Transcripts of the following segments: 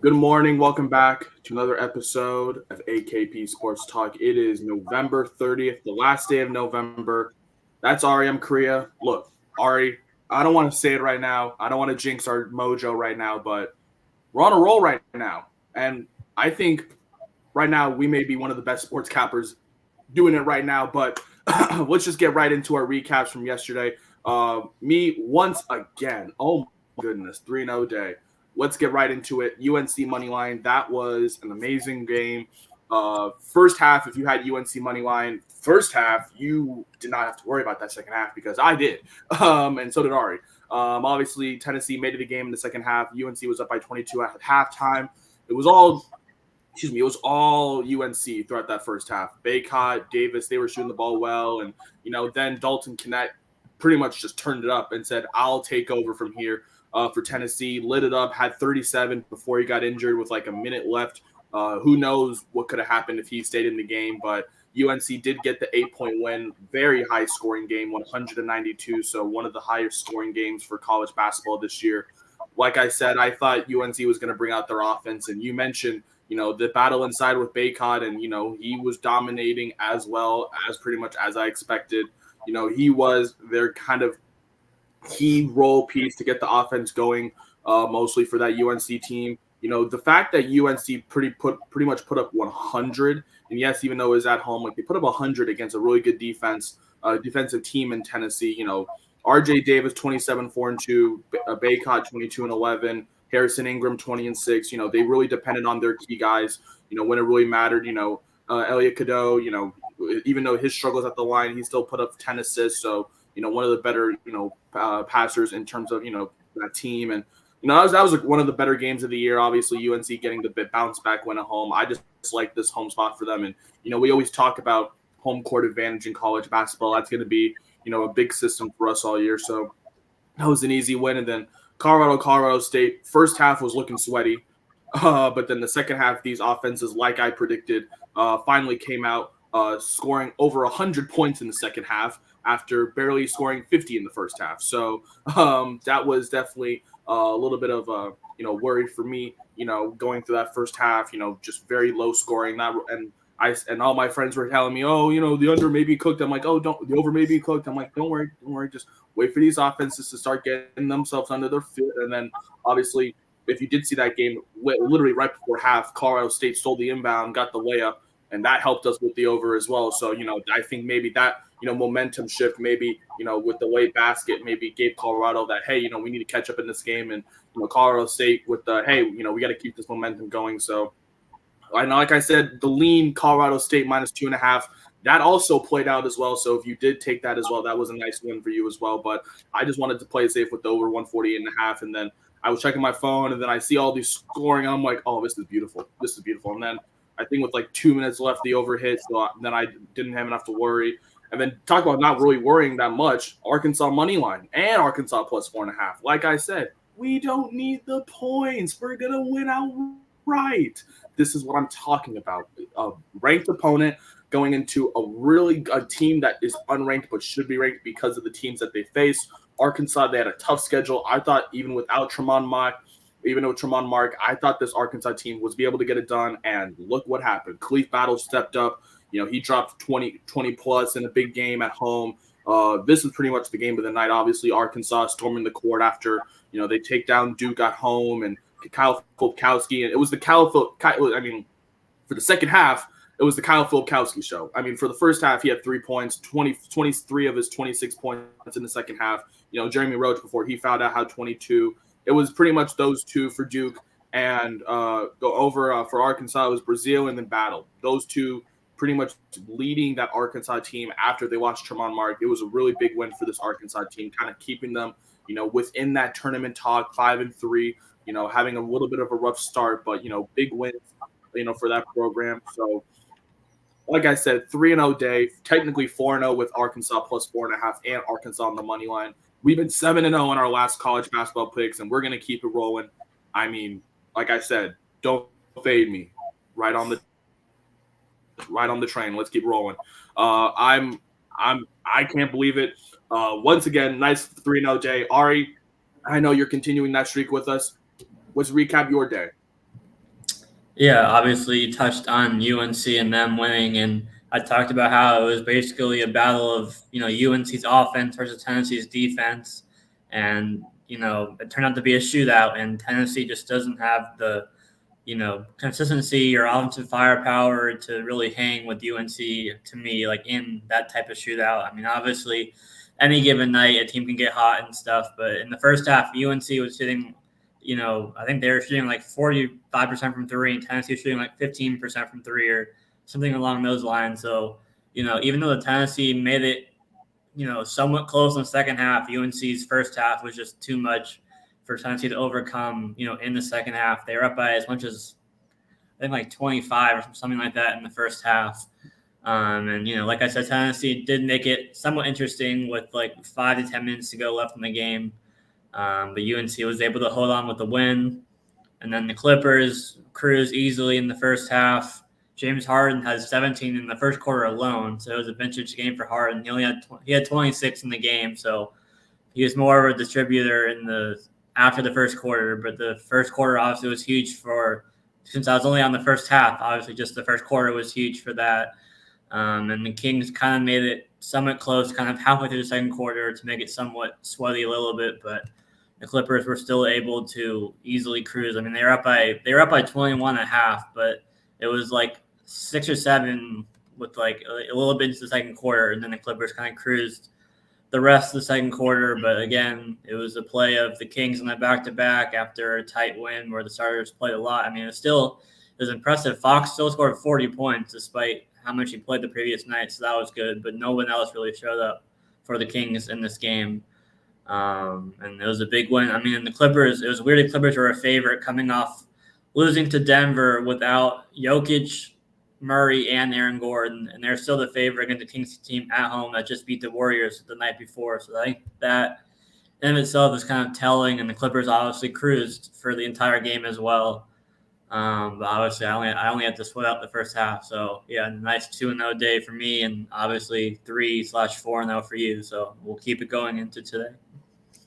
Good morning. Welcome back to another episode of AKP Sports Talk. It is November 30th, the last day of November. That's Ari. I'm Korea. Look, Ari, I don't want to say it right now. I don't want to jinx our mojo right now, but we're on a roll right now. And I think right now we may be one of the best sports cappers doing it right now. But let's just get right into our recaps from yesterday. Me once again. Oh my goodness, 3-0 day. Let's get right into it. UNC money line. That was an amazing game. First half, if you had UNC money line, first half you did not have to worry about that second half because I did, and so did Ari. Obviously, Tennessee made it a game in the second half. UNC was up by 22 at halftime. It was all it was all UNC throughout that first half. Baycott, Davis, they were shooting the ball well. And, then Dalton Knecht pretty much just turned it up and said, I'll take over from here for Tennessee. Lit it up, had 37 before he got injured with like a minute left. Who knows what could have happened if he stayed in the game. But UNC did get the 8-point win. Very high scoring game, 192. So one of the highest scoring games for college basketball this year. Like I said, I thought UNC was going to bring out their offense. And you mentioned – the battle inside with Baycott, and, he was dominating as well as pretty much as I expected. He was their kind of key role piece to get the offense going, mostly for that UNC team. The fact that UNC pretty much put up 100, and yes, even though it was at home, like they put up 100 against a really good defensive team in Tennessee. RJ Davis 27-4-2, Baycott 22-11. Harrison Ingram 20-6. They really depended on their key guys. When it really mattered. Elliot Cadeau. Even though his struggles at the line, he still put up 10 assists. So one of the better passers in terms of that team. And that was like one of the better games of the year. Obviously, UNC getting the bounce back win at home. I just like this home spot for them. And we always talk about home court advantage in college basketball. That's going to be a big system for us all year. So that was an easy win. And then Colorado State, first half was looking sweaty, but then the second half, these offenses, like I predicted, finally came out scoring over 100 points in the second half after barely scoring 50 in the first half. So that was definitely a little bit of a worry for me. Going through that first half, just very low scoring. And all my friends were telling me, oh, the under may be cooked. I'm like, oh, the over may be cooked. I'm like, don't worry, just wait for these offenses to start getting themselves under their feet. And then, obviously, if you did see that game, literally right before half, Colorado State stole the inbound, got the layup, and that helped us with the over as well. So, I think maybe that, momentum shift, maybe, with the late basket, maybe gave Colorado that, hey, we need to catch up in this game. And, Colorado State with the, hey, we got to keep this momentum going. So, I know, like I said, the lean Colorado State -2.5, that also played out as well. So if you did take that as well, that was a nice win for you as well. But I just wanted to play it safe with the over 148.5. And then I was checking my phone, and then I see all these scoring. I'm like, oh, this is beautiful. This is beautiful. And then I think with like 2 minutes left, the over hit. So then I didn't have enough to worry. And then talk about not really worrying that much, Arkansas money line and Arkansas +4.5. Like I said, we don't need the points. We're going to win outright. This is what I'm talking about. A ranked opponent going into a team that is unranked but should be ranked because of the teams that they face. Arkansas, they had a tough schedule. I thought even without Tremont Mark, I thought this Arkansas team was be able to get it done. And look what happened. Khalif Battle stepped up. He dropped 20 plus in a big game at home. This is pretty much the game of the night. Obviously, Arkansas storming the court after they take down Duke at home and Kyle Filipkowski, and it was for the second half, it was the Kyle Filipkowski show. For the first half, he had 3 points, 23 of his 26 points in the second half. Jeremy Roach before he fouled out had 22. It was pretty much those two for Duke, and go over for Arkansas. It was Brazil and then Battle. Those two pretty much leading that Arkansas team after they lost Tremont Mark. It was a really big win for this Arkansas team, kind of keeping them, within that tournament talk, 5-3. Having a little bit of a rough start, but, big wins, for that program. So, like I said, 3-0 day, technically 4-0 with Arkansas +4.5 and Arkansas on the money line. We've been 7-0 in our last college basketball picks, and we're going to keep it rolling. Like I said, don't fade me. Right on the train. Let's keep rolling. I can't believe it. Once again, nice 3-0 day. Ari, I know you're continuing that streak with us. Let's recap your day. Yeah, obviously you touched on UNC and them winning, and I talked about how it was basically a battle of UNC's offense versus Tennessee's defense, and it turned out to be a shootout, and Tennessee just doesn't have the consistency or offensive firepower to really hang with UNC to me, like in that type of shootout. I mean, obviously, any given night a team can get hot and stuff, but in the first half, UNC was shooting, I think they were shooting like 45% from three, and Tennessee was shooting like 15% from three or something along those lines. So, even though the Tennessee made it, somewhat close in the second half, UNC's first half was just too much for Tennessee to overcome, in the second half. They were up by as much as I think like 25 or something like that in the first half. And like I said, Tennessee did make it somewhat interesting with like 5 to 10 minutes to go left in the game. But UNC was able to hold on with the win. And then the Clippers cruised easily in the first half. James Harden has 17 in the first quarter alone, so it was a vintage game for Harden. He had 26 in the game, so he was more of a distributor in the after the first quarter. But the first quarter obviously was huge for since I was only on the first half. Obviously, just the first quarter was huge for that. And the Kings kind of made it somewhat close, kind of halfway through the second quarter to make it somewhat sweaty a little bit, but the Clippers were still able to easily cruise. I mean, they were up by 21 and a half, but it was like 6 or 7 with like a little bit into the second quarter, and then the Clippers kind of cruised the rest of the second quarter. But again, it was a play of the Kings on that back-to-back after a tight win where the starters played a lot. I mean, it was impressive. Fox still scored 40 points despite how much he played the previous night, so that was good. But no one else really showed up for the Kings in this game. And it was a big win. I mean, the Clippers, it was weird the Clippers were a favorite coming off losing to Denver without Jokic, Murray, and Aaron Gordon, and they're still the favorite against the Kings team at home that just beat the Warriors the night before. So I think that in of itself is kind of telling, and the Clippers obviously cruised for the entire game as well. But obviously, I only had to split out the first half. So yeah, nice 2-0 day for me, and obviously 3/4-0 for you. So we'll keep it going into today.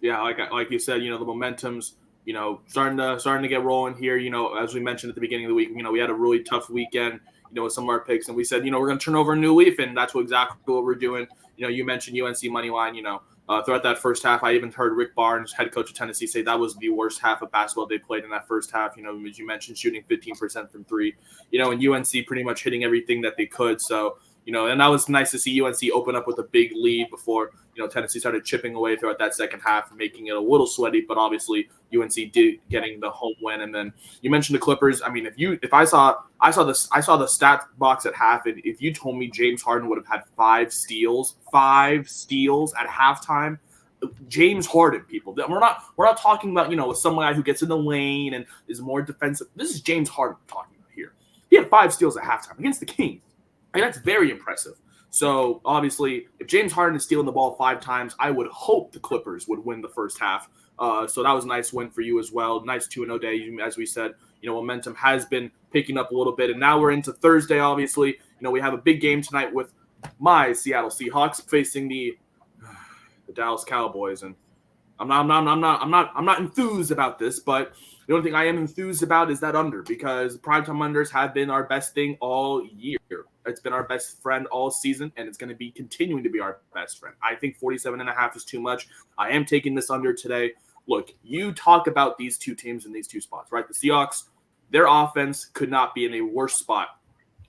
Yeah, like you said, the momentum's starting to get rolling here. As we mentioned at the beginning of the week, we had a really tough weekend. With some of our picks, and we said, we're going to turn over a new leaf, and that's exactly what we're doing. You mentioned UNC money line. Throughout that first half, I even heard Rick Barnes, head coach of Tennessee, say that was the worst half of basketball they played in that first half. As you mentioned, shooting 15% from three. And UNC pretty much hitting everything that they could. So and that was nice to see UNC open up with a big lead before Tennessee started chipping away throughout that second half, making it a little sweaty. But obviously UNC did getting the home win. And then you mentioned the Clippers. I mean, if I saw the stat box at half, and if you told me James Harden would have had five steals at halftime. James Harden, people. We're not talking about some guy who gets in the lane and is more defensive. This is James Harden we're talking about here. He had 5 steals at halftime against the Kings. I mean, that's very impressive. So obviously, if James Harden is stealing the ball 5 times, I would hope the Clippers would win the first half. So that was a nice win for you as well. Nice 2-0 day, as we said. Momentum has been picking up a little bit, and now we're into Thursday. Obviously, we have a big game tonight with my Seattle Seahawks facing the Dallas Cowboys, and I'm not enthused about this, but the only thing I am enthused about is that under, because primetime unders have been our best thing all year. It's been our best friend all season, and it's going to be continuing to be our best friend. I think 47.5 is too much. I am taking this under today. Look, you talk about these two teams in these two spots, right? The Seahawks, their offense could not be in a worse spot.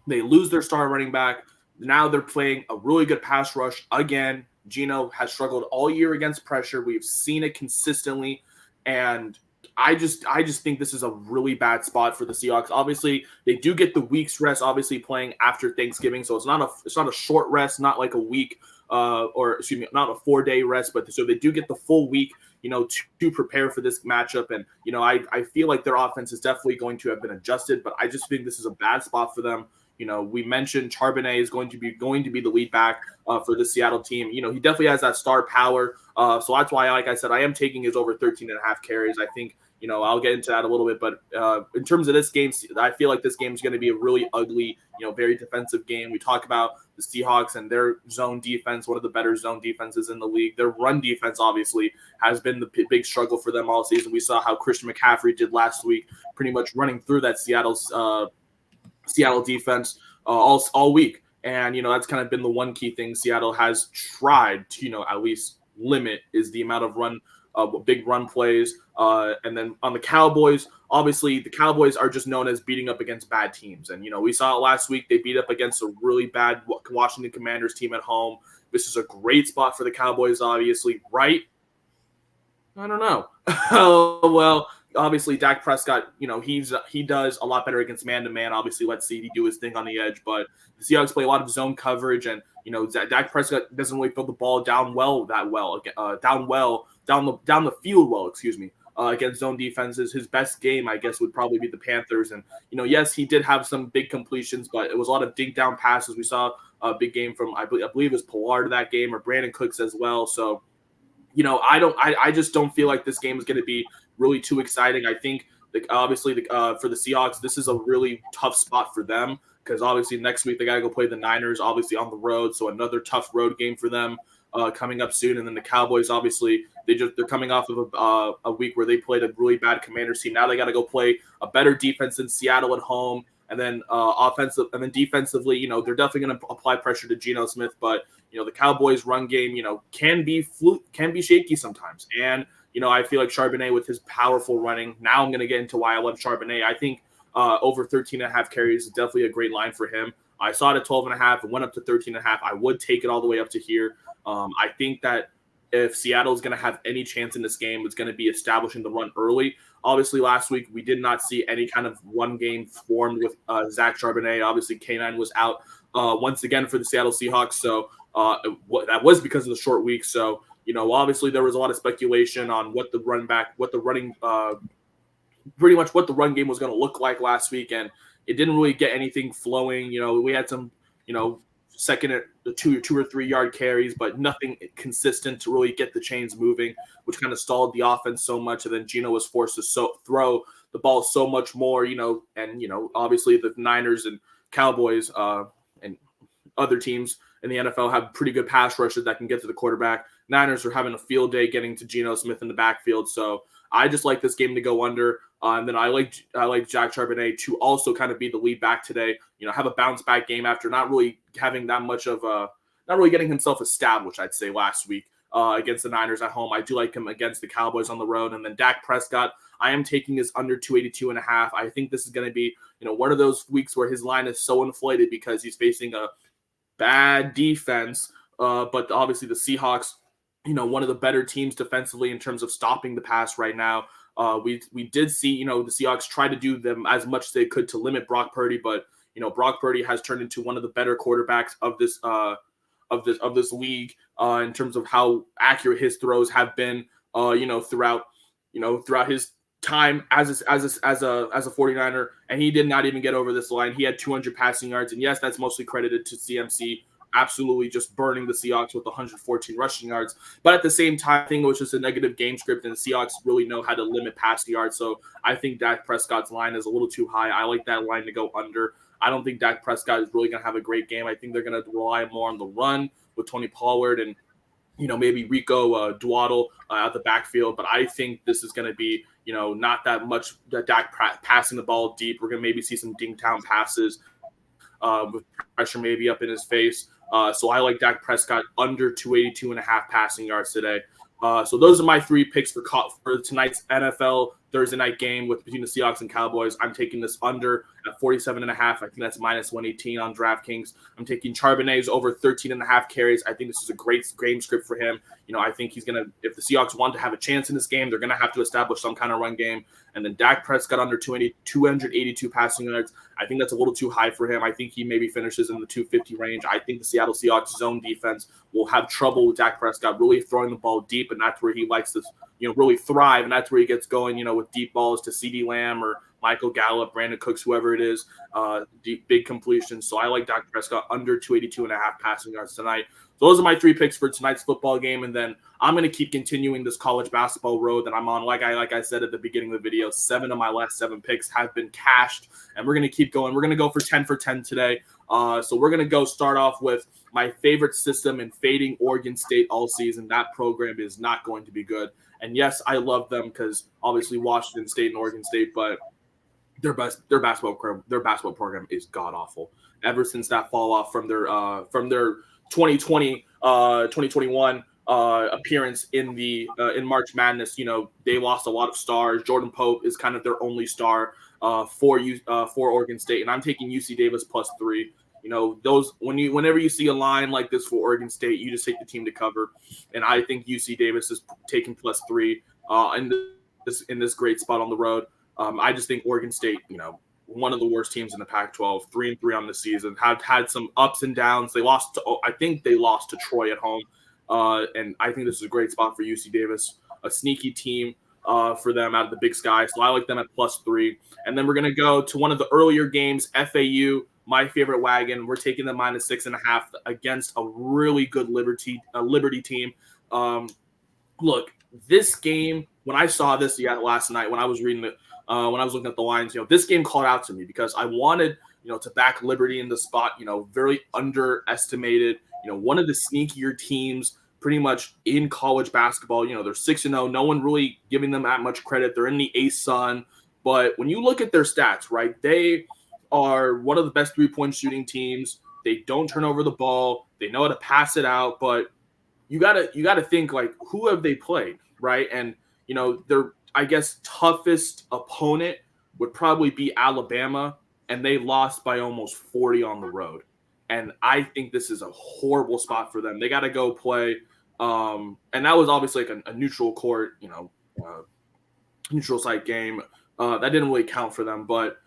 They lose their star running back. Now they're playing a really good pass rush again. Gino has struggled all year against pressure. We've seen it consistently, and I just think this is a really bad spot for the Seahawks. Obviously, they do get the week's rest, obviously playing after Thanksgiving, so it's not a short rest, not like a week not a 4-day rest, but so they do get the full week, to prepare for this matchup. And I feel like their offense is definitely going to have been adjusted, but I just think this is a bad spot for them. We mentioned Charbonnet is going to be the lead back for the Seattle team. He definitely has that star power. So that's why, like I said, I am taking his over 13.5 carries. I think, I'll get into that a little bit. But in terms of this game, I feel like this game is going to be a really ugly, very defensive game. We talk about the Seahawks and their zone defense, one of the better zone defenses in the league. Their run defense, obviously, has been the big struggle for them all season. We saw how Christian McCaffrey did last week, pretty much running through that Seattle's Seattle defense all week. And, that's kind of been the one key thing Seattle has tried to, at least limit is the amount of big run plays. And then on the Cowboys, obviously the Cowboys are just known as beating up against bad teams. And, we saw it last week. They beat up against a really bad Washington Commanders team at home. This is a great spot for the Cowboys, obviously, right? I don't know. Well, obviously Dak Prescott, he does a lot better against man-to-man. Obviously, let's see he do his thing on the edge. But the Seahawks play a lot of zone coverage, and Dak Prescott doesn't really throw the ball down the field well. Excuse me. Against zone defenses, his best game, I guess, would probably be the Panthers. And yes, he did have some big completions, but it was a lot of dink down passes. We saw a big game from I believe it was Pollard that game, or Brandon Cooks as well. So I just don't feel like this game is going to be really too exciting. I think obviously for the Seahawks, this is a really tough spot for them because obviously next week they got to go play the Niners, obviously on the road. So another tough road game for them coming up soon. And then the Cowboys, obviously they're coming off of a week where they played a really bad Commanders team. Now they got to go play a better defense than Seattle at home. And then defensively, they're definitely going to apply pressure to Geno Smith, but the Cowboys' run game, can be shaky sometimes. And I feel like Charbonnet with his powerful running. Now I'm going to get into why I love Charbonnet. I think over 13.5 carries is definitely a great line for him. I saw it at 12.5 and went up to 13.5. I would take it all the way up to here. I think that if Seattle is going to have any chance in this game, it's going to be establishing the run early. Obviously, last week we did not see any kind of run game formed with Zach Charbonnet. Obviously, K9 was out once again for the Seattle Seahawks, so that was because of the short week. So, obviously there was a lot of speculation on pretty much what the run game was going to look like last week, and it didn't really get anything flowing. We had some, second or 2 or 3 yard carries, but nothing consistent to really get the chains moving, which kind of stalled the offense so much. And then Geno was forced to throw the ball so much more, and obviously the Niners and Cowboys and other teams in the NFL have pretty good pass rushes that can get to the quarterback. Niners are having a field day getting to Geno Smith in the backfield. So I just like this game to go under. And then I like Jack Charbonnet to also kind of be the lead back today, have a bounce back game after not really having that much of not really getting himself established, I'd say, last week against the Niners at home. I do like him against the Cowboys on the road. And then Dak Prescott, I am taking his under 282.5. I think this is going to be, one of those weeks where his line is so inflated because he's facing a bad defense. But obviously the Seahawks, one of the better teams defensively in terms of stopping the pass right now. We did see, the Seahawks try to do them as much as they could to limit Brock Purdy, but Brock Purdy has turned into one of the better quarterbacks of this league in terms of how accurate his throws have been, throughout his time as a 49er, and he did not even get over this line. He had 200 passing yards, and yes, that's mostly credited to CMC absolutely just burning the Seahawks with 114 rushing yards. But at the same time, I think it was just a negative game script, and the Seahawks really know how to limit passing yards. So I think Dak Prescott's line is a little too high. I like that line to go under. I don't think Dak Prescott is really going to have a great game. I think they're going to rely more on the run with Tony Pollard and maybe Rico Dwaddle out the backfield. But I think this is going to be, not that much Dak passing the ball deep. We're going to maybe see some ding-town passes with pressure maybe up in his face. So I like Dak Prescott under 282.5 passing yards today. So those are my 3 picks for tonight's NFL Thursday night game between the Seahawks and Cowboys. I'm taking this under at 47.5. I think that's minus 118 on DraftKings. I'm taking Charbonnet's over 13.5 carries. I think this is a great game script for him. I think he's going to, if the Seahawks want to have a chance in this game, they're going to have to establish some kind of run game. And then Dak Prescott under 282 passing yards. I think that's a little too high for him. I think he maybe finishes in the 250 range. I think the Seattle Seahawks zone defense will have trouble with Dak Prescott really throwing the ball deep, and that's where he likes to, really thrive, and that's where he gets going, with deep balls to CeeDee Lamb or Michael Gallup, Brandon Cooks, whoever it is, deep, big completions. So I like Dak Prescott under 282.5 passing yards tonight. So those are my 3 picks for tonight's football game, and then I'm going to keep continuing this college basketball road that I'm on. Like I said at the beginning of the video, 7 of my last 7 picks have been cashed, and we're going to keep going. We're going to go for 10 for 10 today. So we're going to go start off with my favorite system in fading Oregon State all season. That program is not going to be good. And yes, I love them because obviously Washington State and Oregon State, but their basketball program is god awful. Ever since that fall off from their 2020 2021 appearance in March Madness, they lost a lot of stars. Jordan Pope is kind of their only star for Oregon State, and I'm taking UC Davis +3. Those whenever you see a line like this for Oregon State, you just take the team to cover, and I think UC Davis is taking +3 in this great spot on the road. I just think Oregon State, one of the worst teams in the Pac-12, 3-3 on the season, have had some ups and downs. I think they lost to Troy at home, and I think this is a great spot for UC Davis, a sneaky team for them out of the Big Sky. So I like them at +3. And then we're going to go to one of the earlier games, FAU, my favorite wagon. We're taking the -6.5 against a really good Liberty team. Look, this game, when I saw this last night, when I was reading it, when I was looking at the lines, this game called out to me because I wanted, to back Liberty in the spot, very underestimated, one of the sneakier teams pretty much in college basketball. They're 6-0. No one really giving them that much credit. They're in the ASUN. But when you look at their stats, right, they are one of the best three-point shooting teams. They don't turn over the ball. They know how to pass it out. But you gotta think, like, who have they played, right? And their, I guess, toughest opponent would probably be Alabama, and they lost by almost 40 on the road. And I think this is a horrible spot for them. They got to go play, and that was obviously like a neutral court, neutral site game. That didn't really count for them. But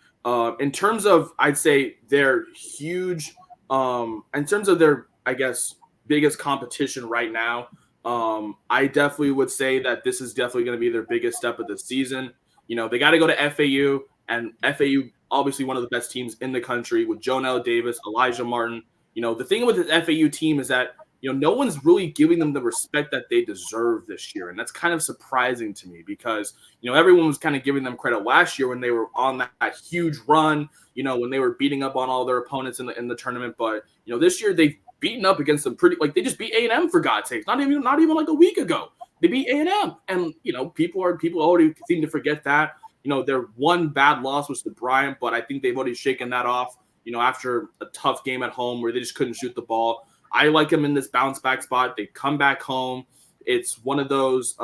in terms of, I'd say they're huge. In terms of their, I guess, biggest competition right now, I definitely would say that this is definitely going to be their biggest step of the season. They got to go to FAU, and FAU, obviously one of the best teams in the country with Jonell Davis, Elijah Martin. The thing with the FAU team is that, no one's really giving them the respect that they deserve this year. And that's kind of surprising to me because, everyone was kind of giving them credit last year when they were on that huge run, when they were beating up on all their opponents in the tournament. But, this year they've beaten up against some they just beat A&M for God's sake. Not even like a week ago. They beat A&M. And, people already seem to forget that. Their one bad loss was to Bryant, but I think they've already shaken that off, after a tough game at home where they just couldn't shoot the ball. I like them in this bounce back spot. They come back home. It's one of those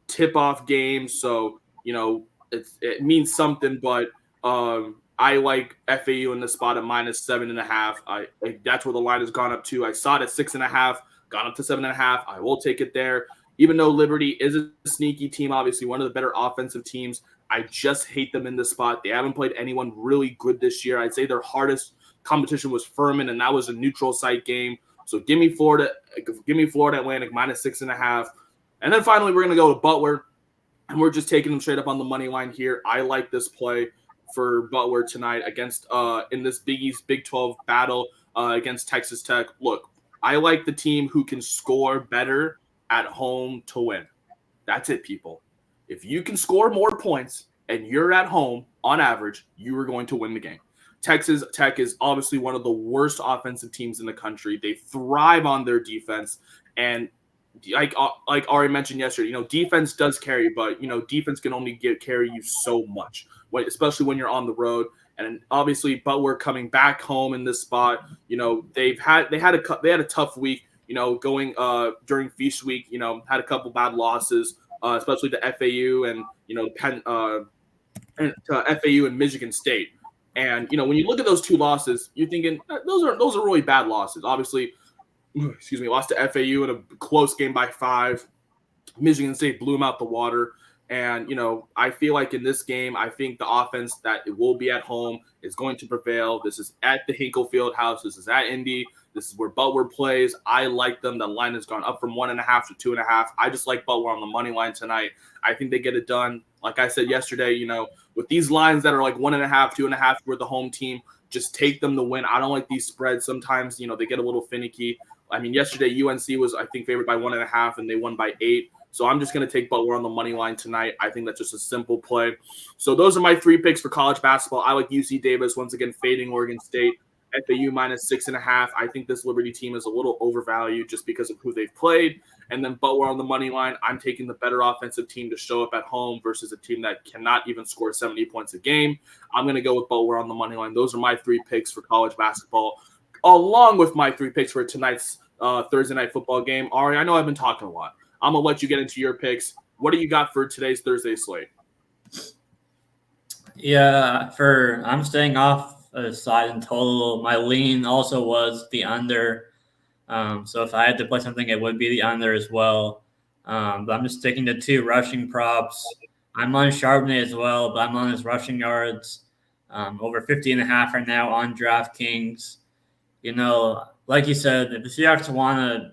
tip-off games, so, it means something, but I like FAU in the spot at -7.5. That's where the line has gone up to. I saw it at 6.5, gone up to 7.5. I will take it there. Even though Liberty is a sneaky team, obviously one of the better offensive teams, I just hate them in this spot. They haven't played anyone really good this year. I'd say their hardest competition was Furman, and that was a neutral site game. So give me Florida Atlantic -6.5. And then finally, we're going to go to Butler, and we're just taking them straight up on the money line here. I like this play for Butler tonight against in this Big East Big 12 battle against Texas Tech. Look, I like the team who can score better at home to win. That's it, people. If you can score more points and you're at home, on average, you are going to win the game. Texas Tech is obviously one of the worst offensive teams in the country. They thrive on their defense. And like Ari mentioned yesterday, defense does carry, but, defense can only carry you so much, especially when you're on the road. And obviously, Butler coming back home in this spot, they had a tough week, going during Feast Week, had a couple bad losses, especially to FAU and, FAU and Michigan State. And, when you look at those two losses, you're thinking those are really bad losses. Obviously, lost to FAU in a close game by 5. Michigan State blew them out the water. And, I feel like in this game, I think the offense that it will be at home is going to prevail. This is at the Hinkle Fieldhouse. This is at Indy. This is where Butler plays. I like them. The line has gone up from 1.5 to 2.5. I just like Butler on the money line tonight. I think they get it done. Like I said yesterday, with these lines that are like 1.5, 2.5 for the home team, just take them to win. I don't like these spreads. Sometimes, they get a little finicky. I mean, yesterday UNC was, I think, favored by 1.5, and they won by 8. So I'm just going to take Butler on the money line tonight. I think that's just a simple play. So those are my 3 picks for college basketball. I like UC Davis, once again, fading Oregon State. FAU minus 6.5. I think this Liberty team is a little overvalued just because of who they've played. And then Butler on the money line. I'm taking the better offensive team to show up at home versus a team that cannot even score 70 points a game. I'm going to go with Butler on the money line. Those are my 3 picks for college basketball, along with my 3 picks for tonight's Thursday night football game. Ari, I know I've been talking a lot. I'm going to let you get into your picks. What do you got for today's Thursday slate? Yeah, I'm staying off a side in total. My lean also was the under. So if I had to play something, it would be the under as well. But I'm just sticking to 2 rushing props. I'm on Charbonnet as well, but I'm on his rushing yards. Over 50.5 right now on DraftKings. Like you said, if the Seahawks want to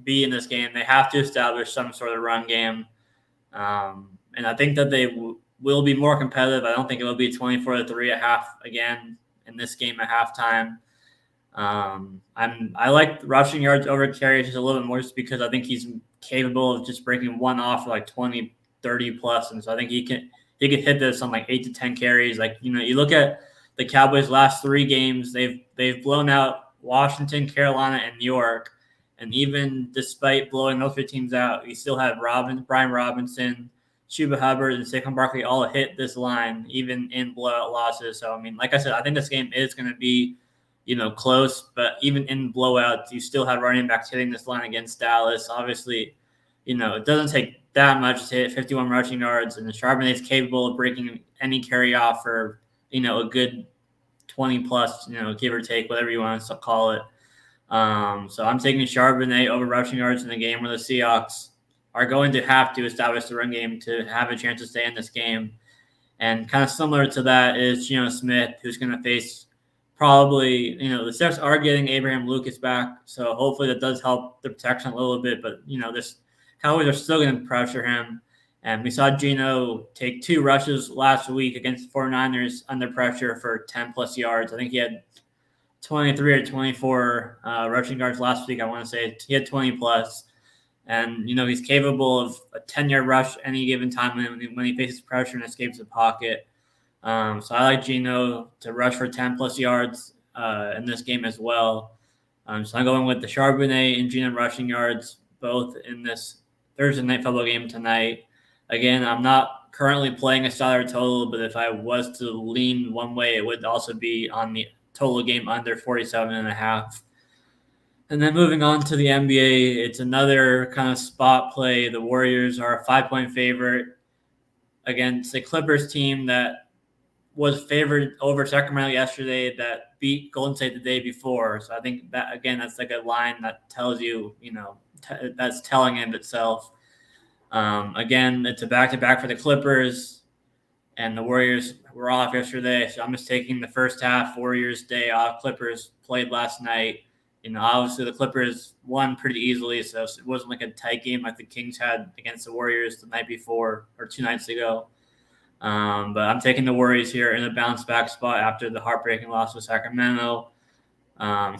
be in this game, they have to establish some sort of run game. And I think that they will be more competitive. I don't think it will be 24-3 at half again in this game at halftime. I like rushing yards over carries just a little bit more just because I think he's capable of just breaking one off for like 20, 30 plus. And so I think he could hit this on like 8 to 10 carries. Like, you look at the Cowboys' last 3 games, they've blown out Washington, Carolina, and New York. And even despite blowing those 3 teams out, you still have Brian Robinson, Chuba Hubbard, and Saquon Barkley all hit this line, even in blowout losses. So, I mean, like I said, I think this game is going to be, close. But even in blowouts, you still have running backs hitting this line against Dallas. Obviously, it doesn't take that much to hit 51 rushing yards, and the Charbonnet is capable of breaking any carry off for, a good 20 plus, give or take, whatever you want to call it. So I'm taking Charbonnet over rushing yards in the game where the Seahawks are going to have to establish the run game to have a chance to stay in this game. And kind of similar to that is Geno Smith, who's going to face probably, the Seahawks are getting Abraham Lucas back, so hopefully that does help the protection a little bit. But, this Cowboys are still going to pressure him. And we saw Geno take 2 rushes last week against 49ers under pressure for 10-plus yards. I think he had 23 or 24 rushing yards last week, I want to say. He had 20-plus. And, he's capable of a 10-yard rush any given time when he faces pressure and escapes the pocket. So I like Geno to rush for 10-plus yards in this game as well. So I'm going with the Charbonnet and Geno rushing yards, both in this Thursday night football game tonight. Again, I'm not currently playing a salary total, but if I was to lean one way, it would also be on the total game under 47.5. And then moving on to the NBA, it's another kind of spot play. The Warriors are a 5-point favorite against the Clippers team that was favored over Sacramento yesterday that beat Golden State the day before. So I think that, again, that's like a line that tells you, that's telling in itself. Again, it's a back-to-back for the Clippers, and the Warriors were off yesterday. So I'm just taking the first half, Warriors day off. Clippers played last night. Obviously the Clippers won pretty easily, so it wasn't like a tight game like the Kings had against the Warriors the night before or 2 nights ago. But I'm taking the Warriors here in a bounce back spot after the heartbreaking loss with Sacramento.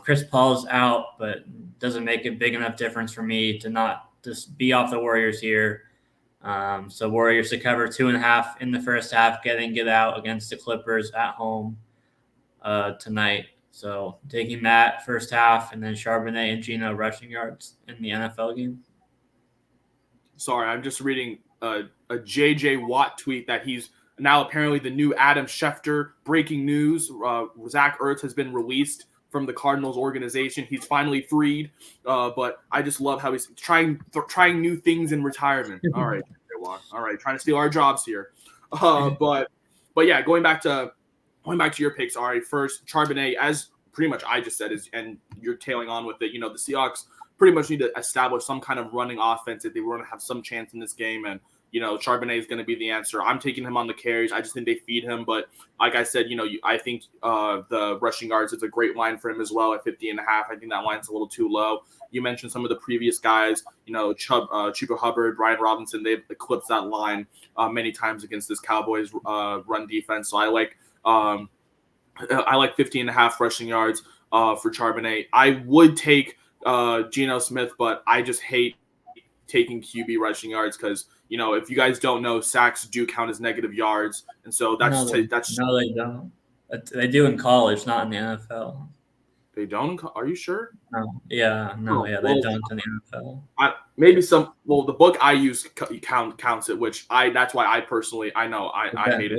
Chris Paul's out, but doesn't make a big enough difference for me to not just be off the Warriors here. So Warriors to cover 2.5 in the first half, get out against the Clippers at home tonight. So taking that first half, and then Charbonnet and Geno rushing yards in the NFL game. Sorry, I'm just reading a J.J. Watt tweet that he's now apparently the new Adam Schefter. Breaking news, Zach Ertz has been released from the Cardinals organization. He's finally freed, but I just love how he's trying new things in retirement. All right, J.J. Watt. All right, trying to steal our jobs here. But yeah, going back to your picks, Ari, first, Charbonnet, as pretty much I just said, and you're tailing on with it, the Seahawks pretty much need to establish some kind of running offense if they want to have some chance in this game. And, Charbonnet is going to be the answer. I'm taking him on the carries. I just think they feed him. But like I said, I think the rushing yards is a great line for him as well at 50.5. I think that line's a little too low. You mentioned some of the previous guys, Chuba Hubbard, Brian Robinson. They've eclipsed that line many times against this Cowboys run defense. So I like 50.5 rushing yards for Charbonnet. I would take Geno Smith, but I just hate taking QB rushing yards because, if you guys don't know, sacks do count as negative yards. And so that's No, they don't. They do in college, not in the NFL. They don't. Are you sure? No, Oh, yeah, they well, don't in the NFL. maybe some. Well, the book I use counts it, which that's why I personally I know I That, made it.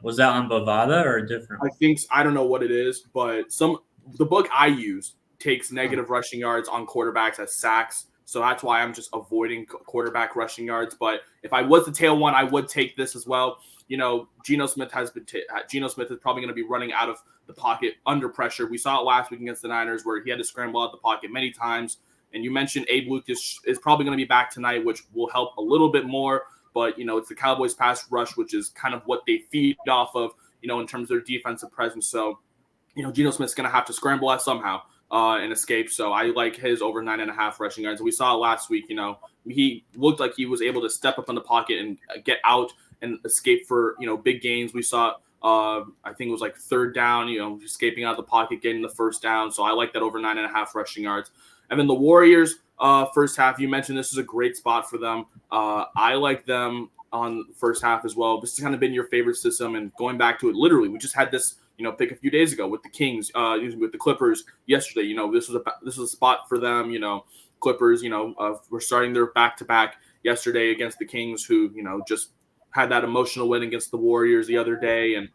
was that on Bovada or different? I don't know what it is, but the book I use takes negative rushing yards on quarterbacks as sacks. So that's why I'm just avoiding quarterback rushing yards. But if I was to tail one, I would take this as well. Geno Smith Geno Smith is probably going to be running out of the pocket under pressure. We saw it last week against the Niners where he had to scramble out the pocket many times. And you mentioned Abe Lucas is probably going to be back tonight, which will help a little bit more. But it's the Cowboys pass rush, which is kind of what they feed off of, in terms of their defensive presence. So, Geno Smith's going to have to scramble out somehow and escape. So I like his over 9.5 rushing yards. We saw last week, he looked like he was able to step up in the pocket and get out and escape for, big gains. We saw, I think it was like third down, escaping out of the pocket, getting the first down. So I like that over 9.5 rushing yards. And then the Warriors, first half, you mentioned this is a great spot for them. I like them on first half as well. This has kind of been your favorite system, and going back to it, literally, we just had this, pick a few days ago with the Kings, with the Clippers yesterday. This was a spot for them. Clippers, were starting their back-to-back yesterday against the Kings, who just had that emotional win against the Warriors the other day, and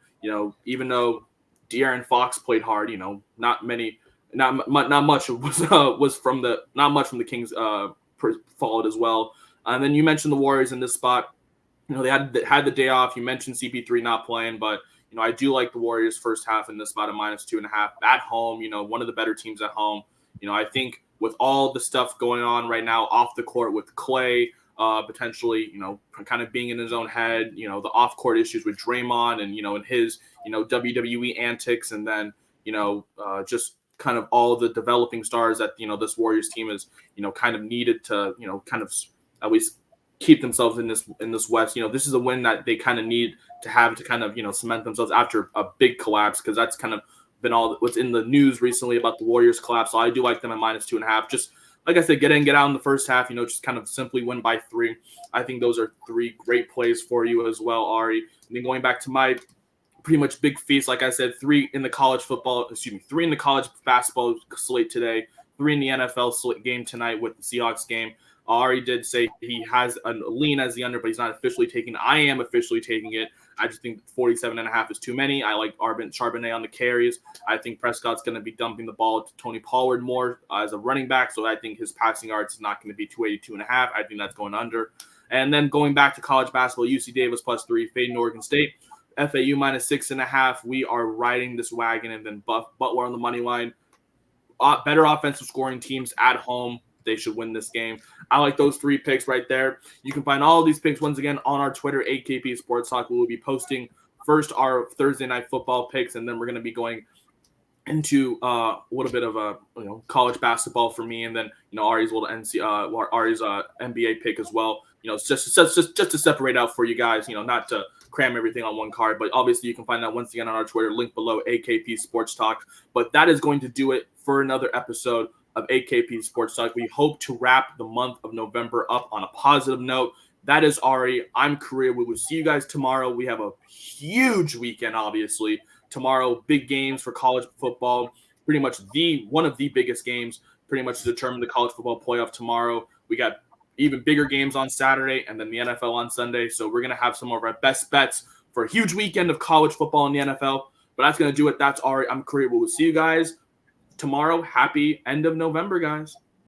even though De'Aaron Fox played hard, not much was from the Kings followed as well. And then you mentioned the Warriors in this spot. They had the day off. You mentioned CP3 not playing, but I do like the Warriors first half in this spot at -2.5 at home. One of the better teams at home. I think with all the stuff going on right now off the court with Clay, potentially, kind of being in his own head, the off court issues with Draymond and and his WWE antics, and then just kind of all the developing stars that this Warriors team is kind of needed to kind of at least keep themselves in this West. This is a win that they kind of need to have to kind of cement themselves after a big collapse, because that's kind of been all what's in the news recently about the Warriors collapse. So I do like them at -2.5. Just like I said, get out in the first half. Just kind of simply win by 3. I think those are 3 great plays for you as well, Ari. And then going back to my pretty much big feast, like I said, 3 in the college basketball slate today, 3 in the NFL slate game tonight with the Seahawks game. Ari did say he has a lean as the under, but he's not officially taking it. I am officially taking it. I just think 47.5 is too many. I like Charbonnet on the carries. I think Prescott's going to be dumping the ball to Tony Pollard more as a running back, so I think his passing yards is not going to be 282.5. I think that's going under. And then going back to college basketball, UC Davis +3, fading Oregon State. FAU -6.5. We are riding this wagon, and then Butler on the money line. Better offensive scoring teams at home. They should win this game. I like those 3 picks right there. You can find all of these picks once again on our Twitter, AKP Sports Talk. We will be posting first our Thursday night football picks, and then we're going to be going into a little bit of a college basketball for me, and then Ari's little Ari's NBA pick as well. Just to separate out for you guys. Not to cram everything on one card, but obviously you can find that once again on our Twitter, link below, AKP Sports Talk. But that is going to do it for another episode of AKP Sports Talk. We hope to wrap the month of November up on a positive note. That is Ari. I'm Korea. We will see you guys tomorrow. We have a huge weekend, obviously. Tomorrow, big games for college football. Pretty much one of the biggest games, pretty much to determine the college football playoff tomorrow. We got even bigger games on Saturday, and then the NFL on Sunday. So we're going to have some of our best bets for a huge weekend of college football in the NFL. But that's going to do it. That's Ari. I'm Korea. We will see you guys tomorrow. Happy end of November, guys.